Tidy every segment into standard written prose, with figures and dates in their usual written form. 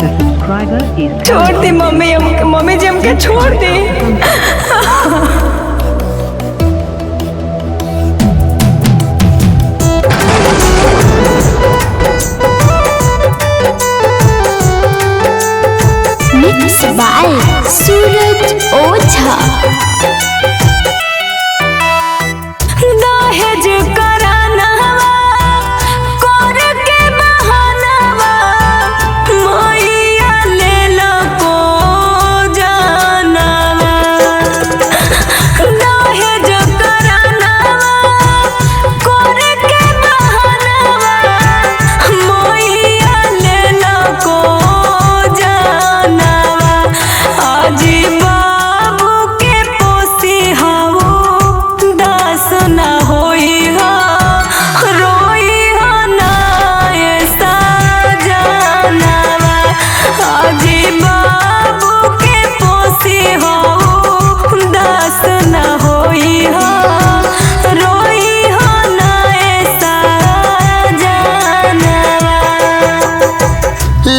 The subscriber is छोड़ दी mummy, mummy जी हमके छोड़ दी। मिक्स बाय सूरज ओझा। दहेज करानवा कर के बहानवा मैया ले लो को जानवा। दहेज करानवा कर के बहानवा मैया ले लो को जानवा। आजी बाबू के पोसी हवो दास ना होई हो रोई हो ना ऐसा जानवा। आजी बाबू के पोसी हवो दास ना होई हो रोई हो ना ऐसा जानवा।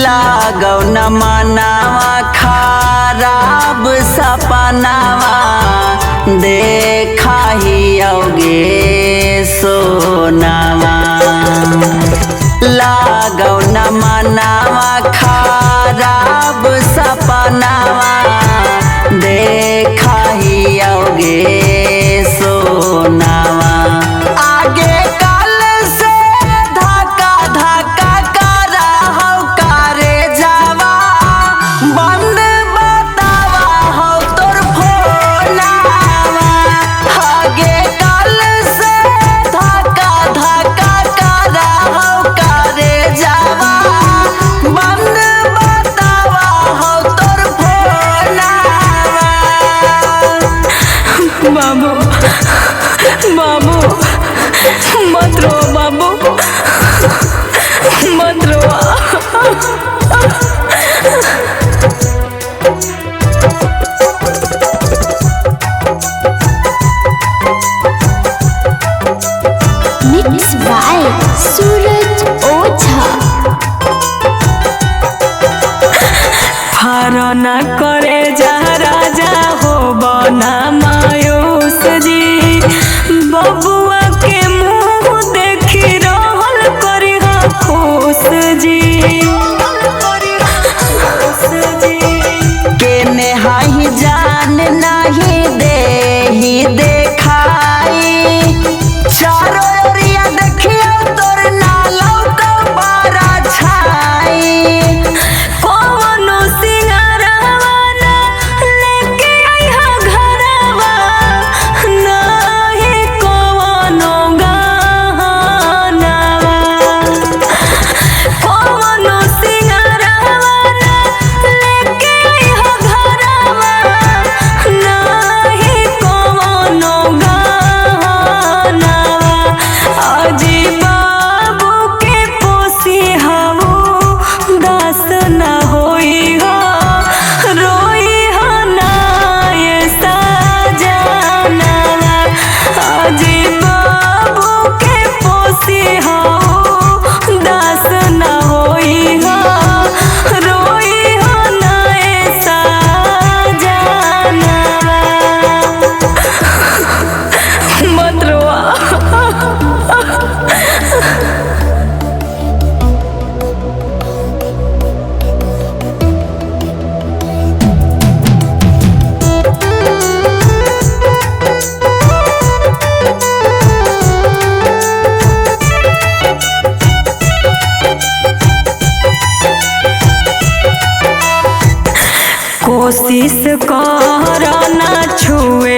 लागौ न मनावा खराब सपनावा देखा ही औगे सोनावा। लागौ न मनावा खराब सपनावा देखा ही औगे सोनावा। आगे कल से धक्का धक्का करा हो करे जावा बंद बतावा हो तोर फोनावा। आगे कल से धक्का धक्का करा हो करे जावा बंद बतावा हो तोर फोनावा। बाबू बाबू मत रो बाबू मत रो। मिक्स बाय सूरज ओझा। हर न करे जा राजा हो बना मायूस जी। बबुआ के मुँह देखी रहल करी खुश जी। केने हाही जान नहीं दे ही देखाई चारों ओरिया देखियो तोर नालौ तो बड़ा छाई। कौनो सिंगारवा ना लेके आइहा घरवा नाही कौनो गहनवा। कौनो सिंगारवा ना लेके आइहा घरवा नाही कौनो गहनवा। आजी बाबू के पोसी हवो दास ना होई हो रोई हो ना ऐसा जानवा। आजी बाबू के पोसी हवो दास ना होई हो रोई हो ना ऐसा जानवा। मत रोआ। कोशिश कर ना छुए